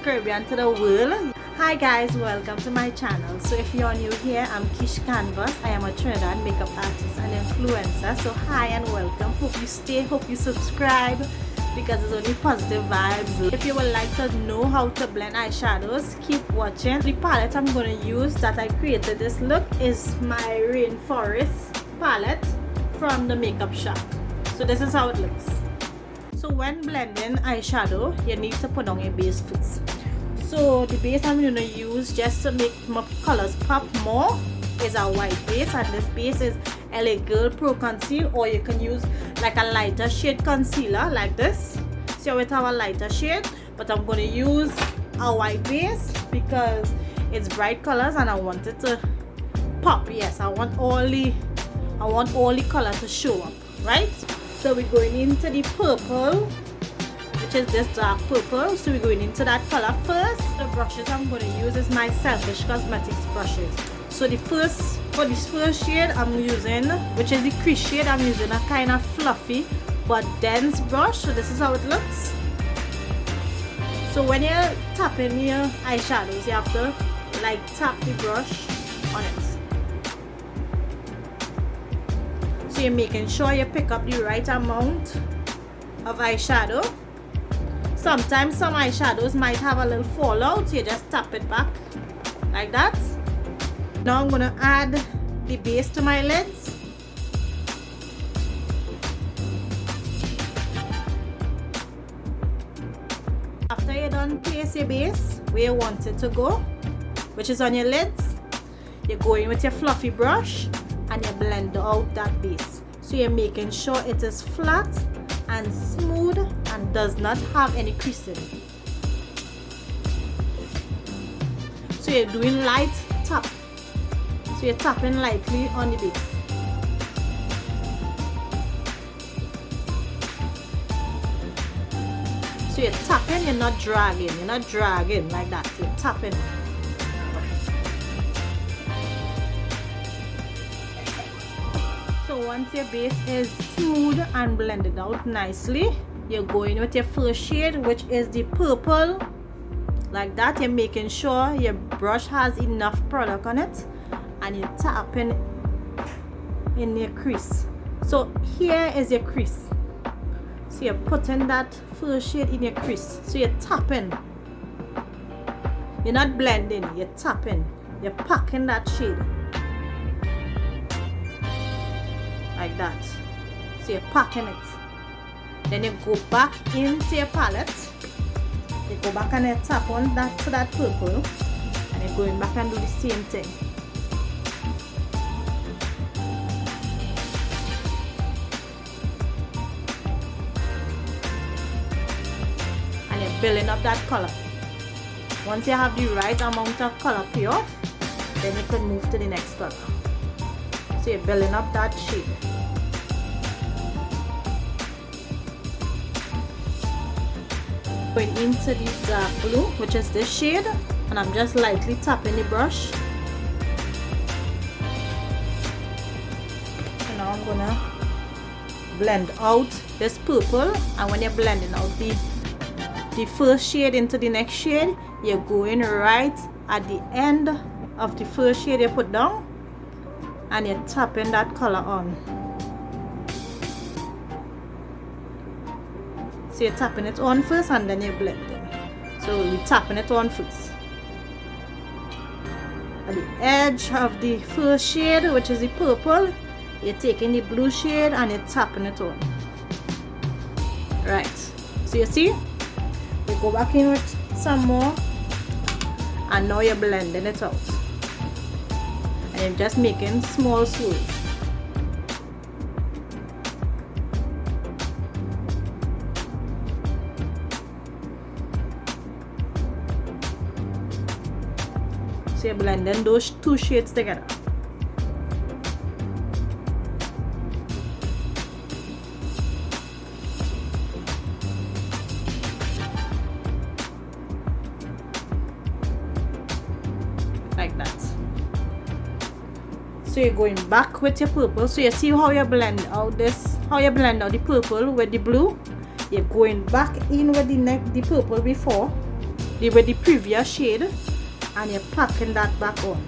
Caribbean to the world. Hi guys, welcome to my channel. So if you're new here, I'm Kish Canvas. I am a Trinidad makeup artist and influencer. So hi and welcome. Hope you stay, hope you subscribe, because it's only positive vibes. If you would like to know how to blend eyeshadows, keep watching. The palette I'm going to use that I created this look is my Rainforest palette from the makeup shop. So this is how it looks. So when blending eyeshadow, you need to put on your base first. So the base I'm going to use just to make my colors pop more is a white base, and this base is LA Girl Pro Conceal, or you can use like a lighter shade concealer like this. See how it have a lighter shade, but I'm going to use a white base because it's bright colors and I want it to pop. Yes, I want all the color to show up, right? So we're going into the purple, which is this dark purple. So we're going into that color first. The brushes I'm going to use is my Selfish Cosmetics brushes. So for this first shade I'm using, which is the crease shade, I'm using a kind of fluffy but dense brush. So this is how it looks. So when you're tapping your eyeshadows, you have to like tap the brush on it. So you're making sure you pick up the right amount of eyeshadow. Sometimes some eyeshadows might have a little fallout, so you just tap it back like that. Now I'm going to add the base to my lids. After you're done place your base where you want it to go, which is on your lids, you go in with your fluffy brush and you blend out that base. So you're making sure it is flat and smooth and does not have any creasing. So you're doing light tap. So you're tapping lightly on the base. So you're tapping, you're not dragging like that. You're tapping. So once your base is smooth and blended out nicely, you're going with your first shade, which is the purple. Like that, you're making sure your brush has enough product on it, and you're tapping in your crease. So here is your crease. So you're putting that first shade in your crease. So you're tapping. You're not blending, you're tapping. You're packing that shade. Like that. So you're packing it. Then you go back into your palette. You go back and you tap on that to that purple, and you're going back and do the same thing. And you're building up that color. Once you have the right amount of color payoff, then you can move to the next color. So you're building up that shade. Going into the dark blue, which is this shade, and I'm just lightly tapping the brush. And now I'm gonna blend out this purple, and when you're blending out the first shade into the next shade, you're going right at the end of the first shade you put down, and you're tapping that color on. So you're tapping it on first and then you're blending. So we're tapping it on first. At the edge of the first shade, which is the purple, you're taking the blue shade and you're tapping it on. Right. So you see? You go back in with some more, and now you're blending it out. And I'm just making small swirls. So you're blending those two shades together. Like that. So you're going back with your purple. So you see how you blend out the purple with the blue. You're going back in with the purple before, with the previous shade, and you're packing that back on.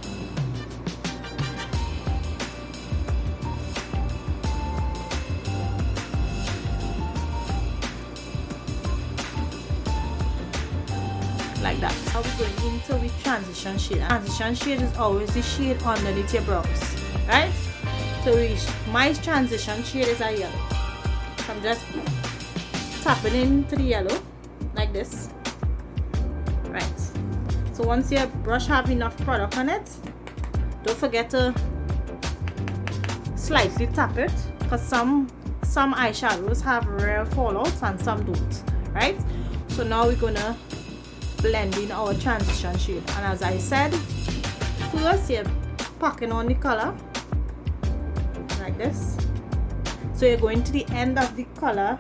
Like that. Now we're going into the transition shade. Transition shade is always the shade underneath your brows, right? So my transition shade is a yellow. So I'm just tapping into the yellow like this. Right. So once your brush have enough product on it, don't forget to slightly tap it, because some eyeshadows have rare fallouts and some don't, right? So now we're gonna blend in our transition shade, and as I said, first you're packing on the color like this. So you're going to the end of the color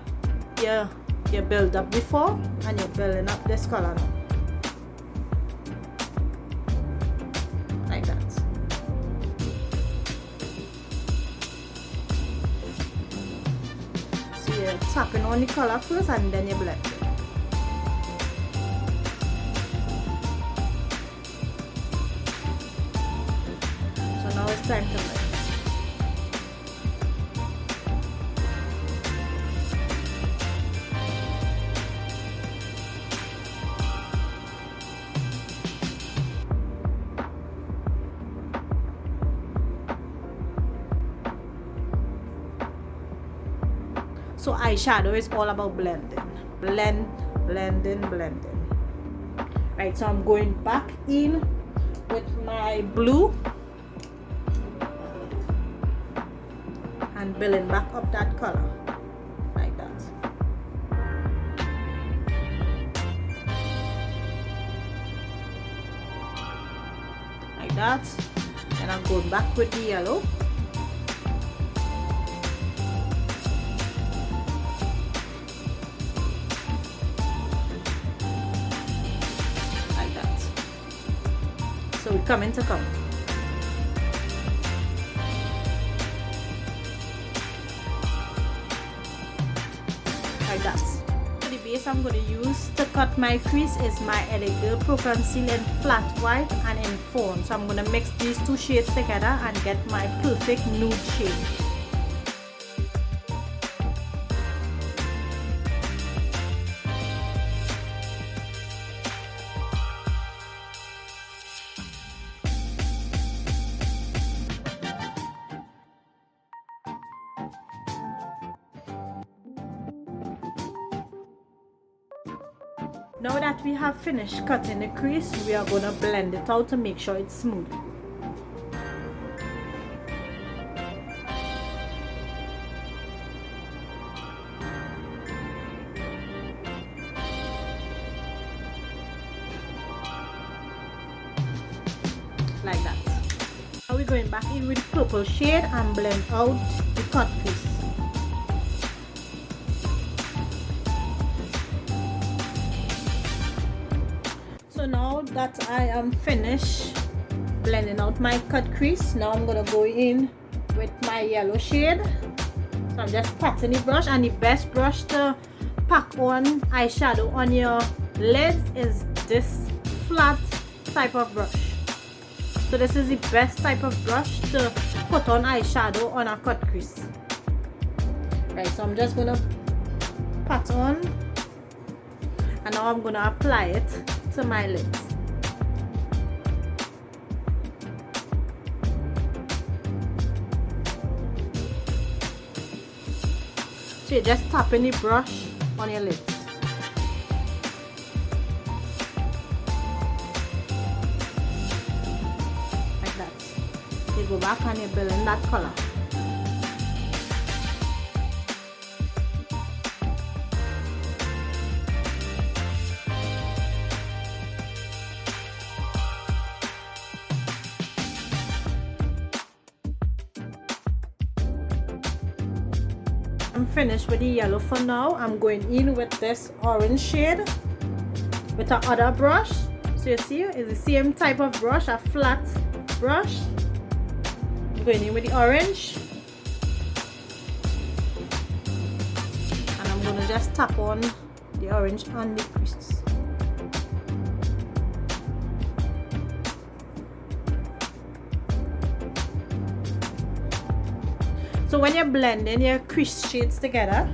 you build up before, and you're building up this color now. Like that. So you're tapping on the color first and then you blend it. So now it's time to blend. So eyeshadow is all about blending. Blending. Right, so I'm going back in with my blue and building back up that color. Like that. Like that. And I'm going back with the yellow. So we come into come. Like that. For the base I'm going to use to cut my crease is my Elegant Pro Conceal in Flat White and in Fawn. So I'm going to mix these two shades together and get my perfect nude shade. Now that we have finished cutting the crease, we are going to blend it out to make sure it's smooth. Like that. Now we're going back in with the purple shade and blend out the cut crease. So now that I am finished blending out my cut crease, now I'm going to go in with my yellow shade. So I'm just patting the brush, and the best brush to pack on eyeshadow on your lids is this flat type of brush. So this is the best type of brush to put on eyeshadow on a cut crease. Right, so I'm just going to pat on, and now I'm going to apply it to my lids. So you're just tapping the brush on your lids. Like that. You go back and you build in that color. I'm finished with the yellow for now. I'm going in with this orange shade with a other brush. So you see, it's the same type of brush, a flat brush. I'm going in with the orange, and I'm going to just tap on the orange on the crease. So when you're blending your crease shades together,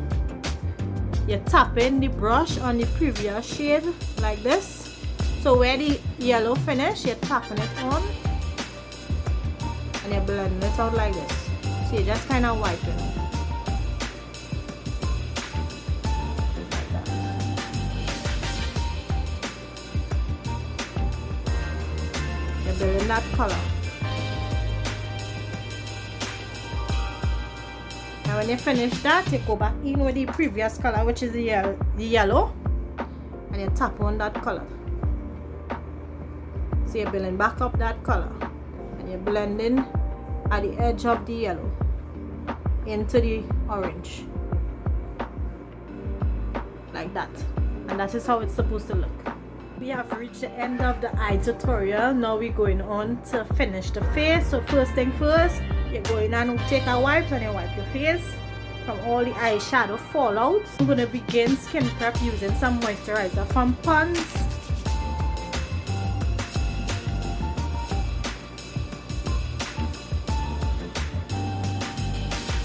you're tapping the brush on the previous shade like this. So where the yellow finish, you're tapping it on and you're blending it out like this. So you're just kind of wiping it. Building that color. Now when you finish that, you go back in with the previous color, which is the yellow, and you tap on that color. So you're building back up that color and you're blending at the edge of the yellow into the orange like that, and that is how it's supposed to look. We have reached the end of the eye tutorial. Now we're going on to finish the face. So first thing first, you're going and take a wipe and you wipe your face from all the eyeshadow fallout. I'm going to begin skin prep using some moisturizer from Pond's.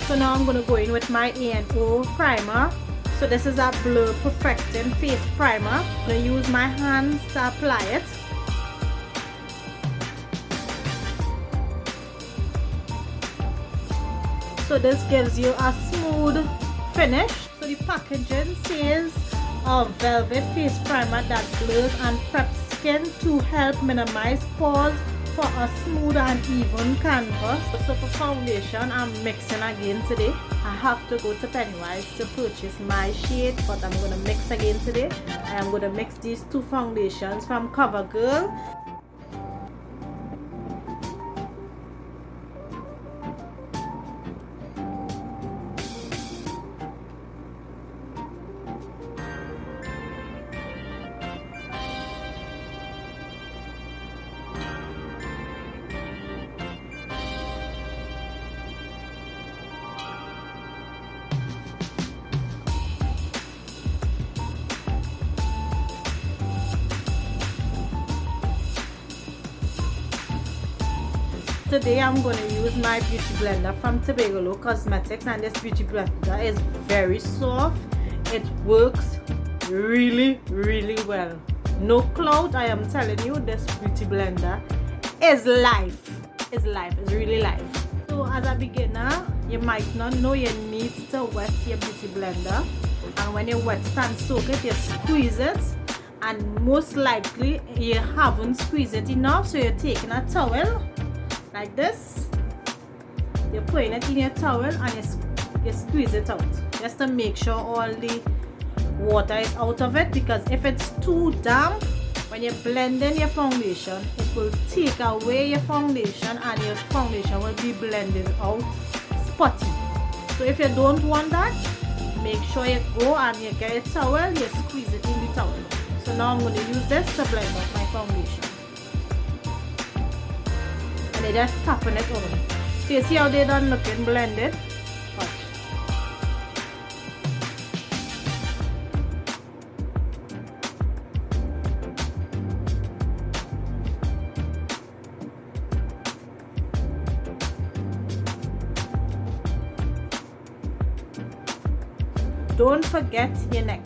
So now I'm going to go in with my A&O primer. So this is a Blur Perfecting Face Primer. I'm going to use my hands to apply it. So this gives you a smooth finish. So the packaging says a velvet face primer that blurs and preps skin to help minimize pores for a smooth and even canvas. So for foundation, I'm mixing again today. I have to go to Pennywise to purchase my shade, but I'm going to mix again today. I am going to mix these two foundations from CoverGirl. Today I'm going to use my beauty blender from Tobago Cosmetics, and this beauty blender is very soft. It works really well. No cloud, I am telling you, this beauty blender is life. It's life, it's really life. So as a beginner, you might not know you need to wet your beauty blender, and when you wet it and soak it, you squeeze it, and most likely you haven't squeezed it enough, so you're taking a towel like this, you're putting it in your towel and you squeeze it out just to make sure all the water is out of it, because if it's too damp, when you're blending your foundation, it will take away your foundation and your foundation will be blended out spotty. So if you don't want that, make sure you go and you get a towel, you squeeze it in the towel. So now I'm going to use this to blend out my foundation. And they're just tapping it on. So you see how they done looking blended? Watch. Don't forget your neck.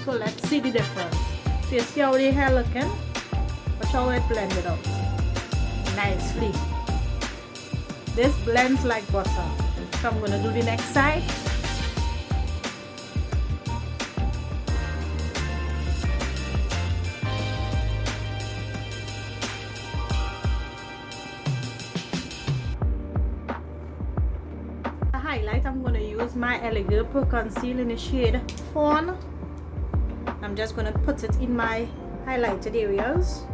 So let's see the difference. So you see how the hair looking? Watch how it blended out nicely. This blends like butter. So I'm going to do the next side. The highlight, I'm going to use my Elegant Pro Conceal in the shade Fawn. I'm just going to put it in my highlighted areas.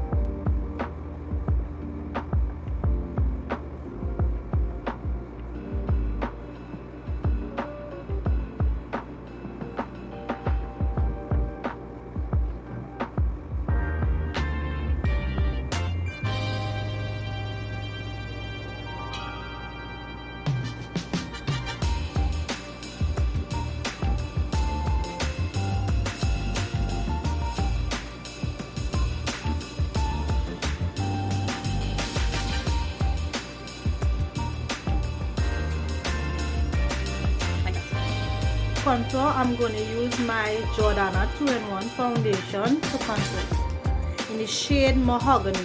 contour, I'm going to use my Jordana 2-in-1 foundation to contour in the shade Mahogany.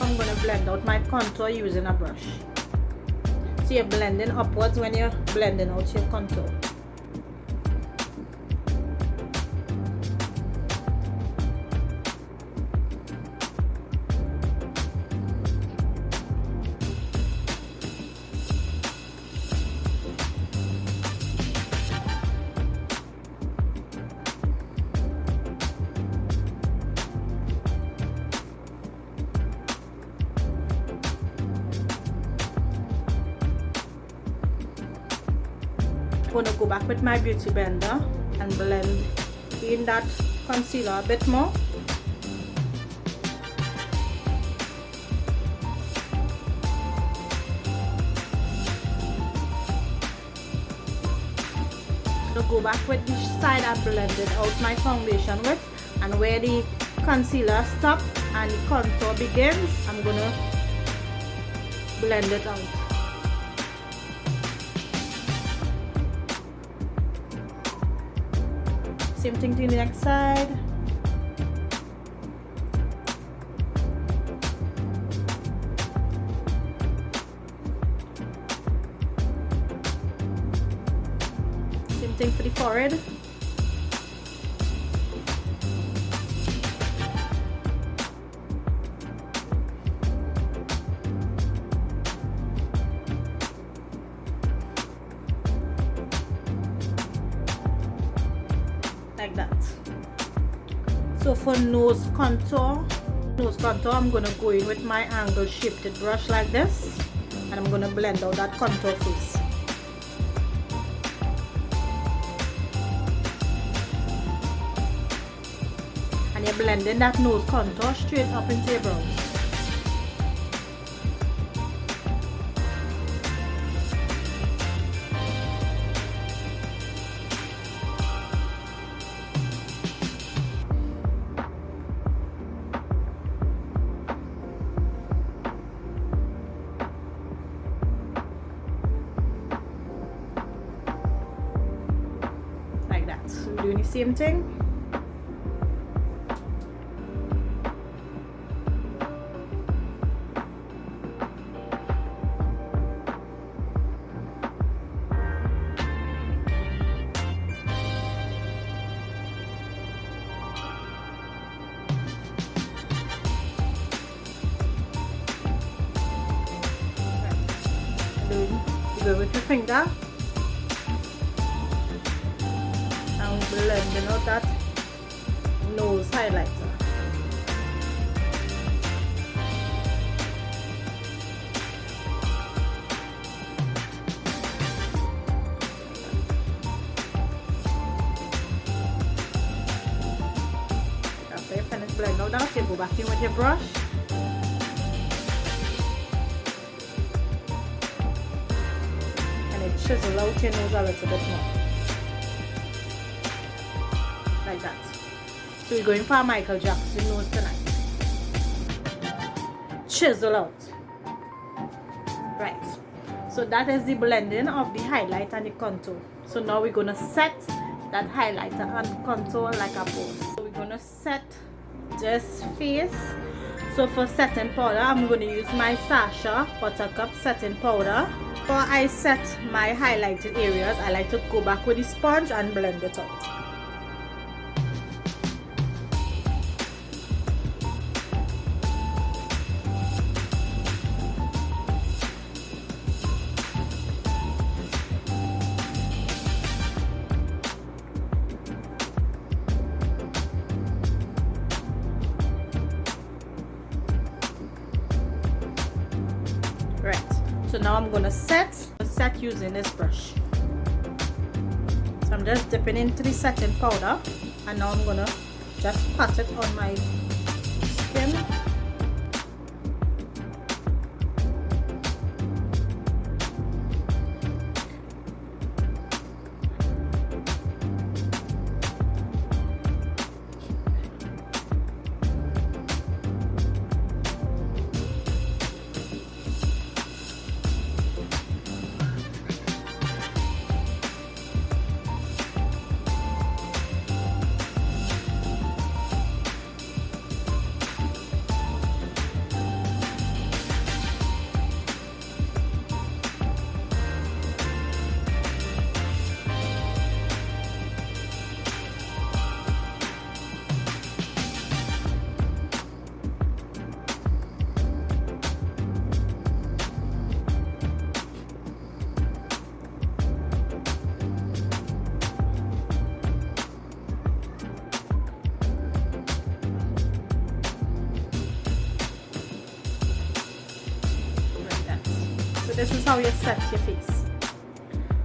I'm going to blend out my contour using a brush. So you're blending upwards when you're blending out your contour. I'm going to go back with my beauty blender and blend in that concealer a bit more. So go back with the side I blended out my foundation with, and where the concealer stops and the contour begins, I'm going to blend it out. Same thing to the next side. Same thing for the forehead. Like that. So for nose contour, I'm going to go in with my angle shifted brush like this, and I'm going to blend out that contour first. And you're blending that nose contour straight up into your brows. So we're doing the same thing. You go with your finger. Blending out that nose highlighter. After you finish blending out that, you go back in with your brush. And it chisel out your nose a little bit more. Like that. So we're going for a Michael Jackson nose tonight. Chisel out. Right. So that is the blending of the highlight and the contour. So now we're going to set that highlighter and contour like a pose. So we're going to set this face. So for setting powder, I'm going to use my Sasha Buttercup setting powder. Before I set my highlighted areas, I like to go back with the sponge and blend it out. Right, so now I'm gonna set using this brush. So I'm just dipping into the setting powder, and now I'm gonna just pat it on my skin. So this is how you set your face.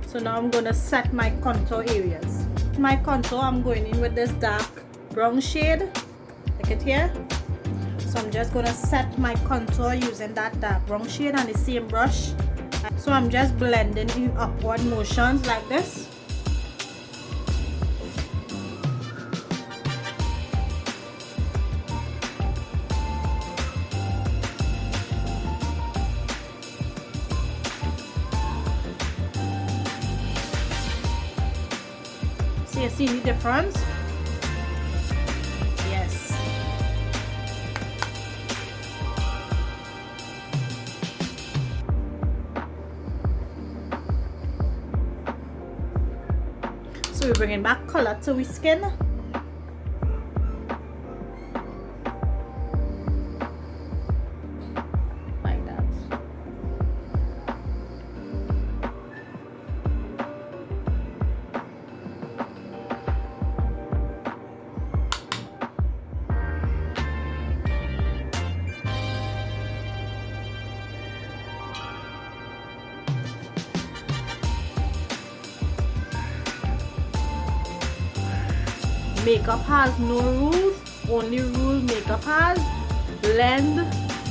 So now I'm going to set my contour areas. My contour, I'm going in with this dark brown shade. Look at here. So I'm just going to set my contour using that dark brown shade and the same brush. So I'm just blending in upward motions like this. So you see the difference? Yes. So we're bringing back color to our skin. Like that. Makeup has no rules. Only rule makeup has: blend,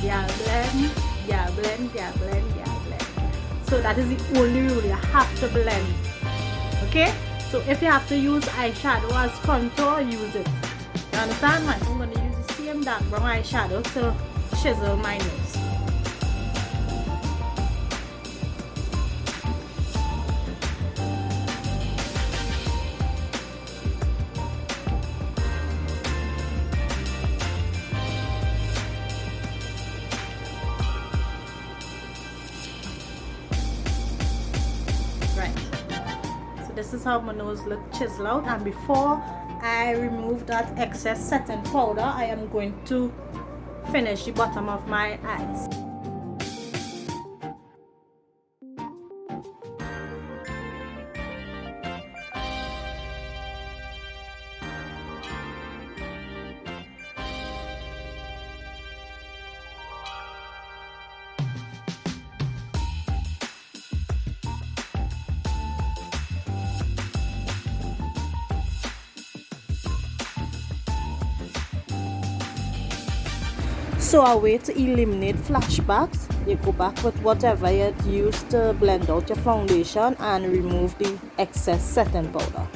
yeah, blend, yeah, blend, yeah, blend, yeah, blend. So that is the only rule. You have to blend. Okay? So if you have to use eyeshadow as contour, use it. You understand? Right? I'm going to use the same dark brown eyeshadow to chisel my nose. This is how my nose looks chiseled out, and before I remove that excess setting powder, I am going to finish the bottom of my eyes. So a way to eliminate flashbacks, you go back with whatever you used to blend out your foundation and remove the excess setting powder.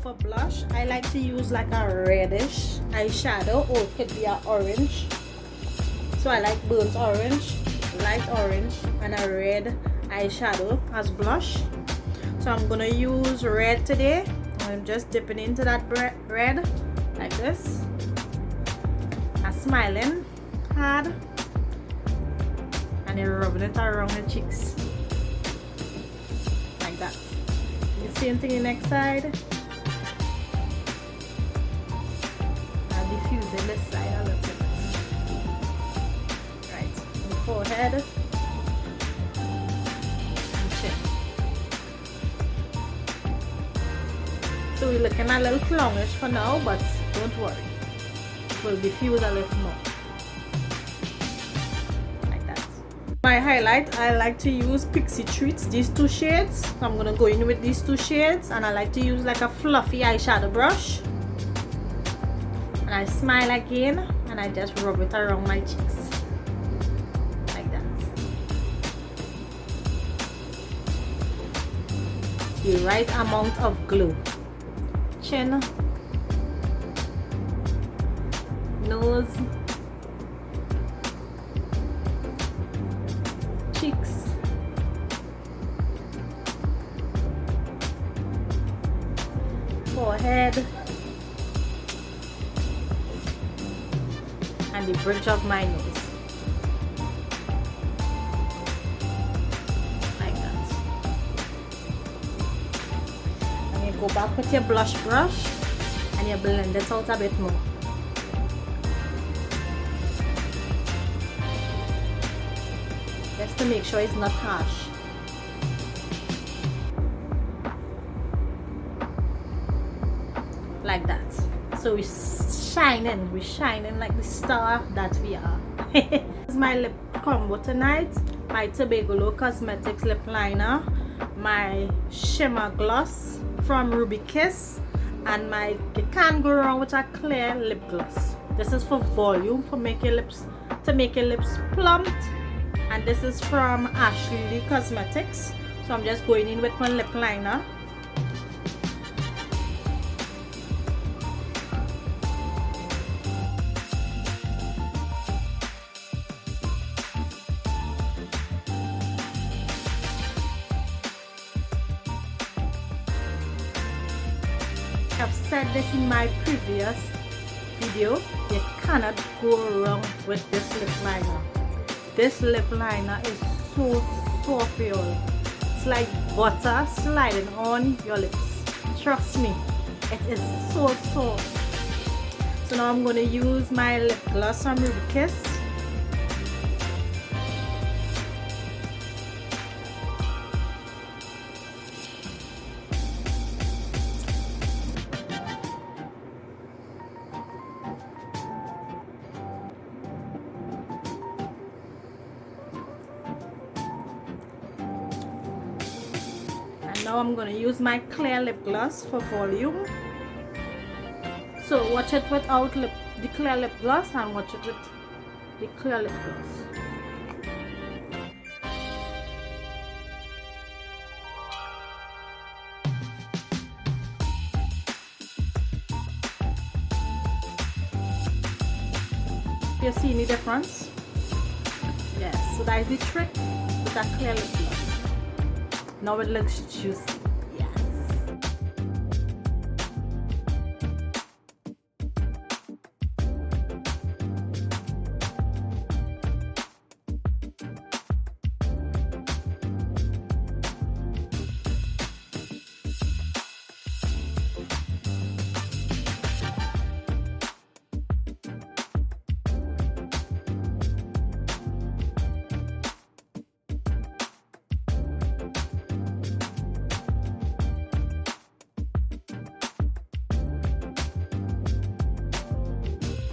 For blush, I like to use like a reddish eyeshadow, or it could be an orange. So I like burnt orange, light orange, and a red eyeshadow as blush. So I'm gonna use red today. I'm just dipping into that red like this. I'm smiling hard and then rubbing it around the cheeks like that. The same thing the next side. I'm diffusing this side a little bit. Right, the forehead and chin. So we're looking a little clownish for now, but don't worry, it will diffuse a little more. My highlight, I like to use Pixie Treats, these two shades. So I'm gonna go in with these two shades, and I like to use like a fluffy eyeshadow brush. And I smile again, and I just rub it around my cheeks. Like that. The right amount of glue. Chin. Nose. Cheeks, forehead, and the bridge of my nose. Like that. And you go back with your blush brush and you blend it out a bit more. Just to make sure it's not harsh. Like that. So we're shining like the star that we are. This is my lip combo tonight. My Tobago Cosmetics lip liner, my shimmer gloss from Ruby Kiss, and you can't go wrong with a clear lip gloss. This is for volume, to make your lips plumped. And this is from Ashley Cosmetics. So I'm just going in with my lip liner. I've said this in my previous video, you cannot go wrong with this lip liner. This lip liner is so soft, y'all. It's like butter sliding on your lips. Trust me, it is so soft. So now I'm going to use my lip gloss from Ruby Kiss. Now I'm going to use my clear lip gloss for volume. So watch it without the clear lip gloss and watch it with the clear lip gloss. You see any difference? Yes, so that is the trick with a clear lip gloss. Now it looks juicy. Yes.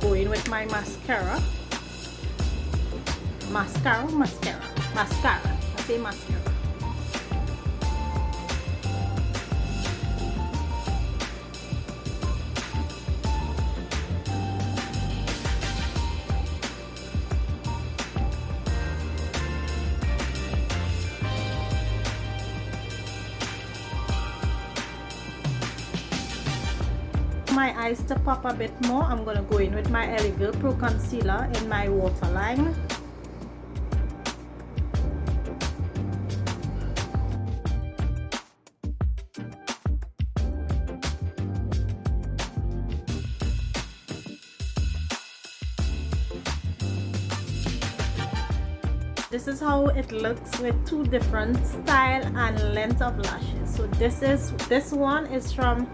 Going with my mascara. Mascara. I say mascara. My eyes to pop a bit more, I'm going to go in with my Ellie Pro Concealer in my waterline. This is how it looks with two different style and length of lashes. So this one is from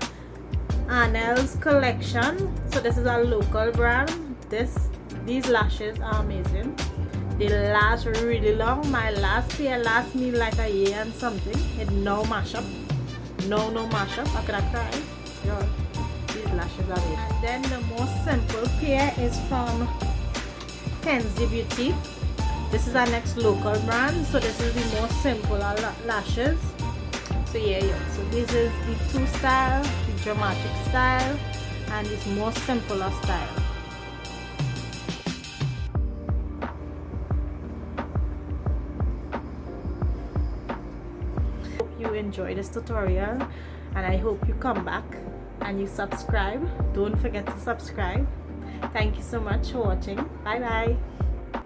Annel's collection. So this is a local brand. These lashes are amazing. They last really long. My last pair last me like a year and something. It no mash up. No mash up. I could have cried. Yeah, these lashes are amazing. And then the most simple pair is from Kenzie Beauty. This is our next local brand, so this is the more simple lashes. So yeah, so this is the 2 style, the dramatic style, and this more simpler style. Hope you enjoy this tutorial, and I hope you come back and you subscribe. Don't forget to subscribe. Thank you so much for watching. Bye bye.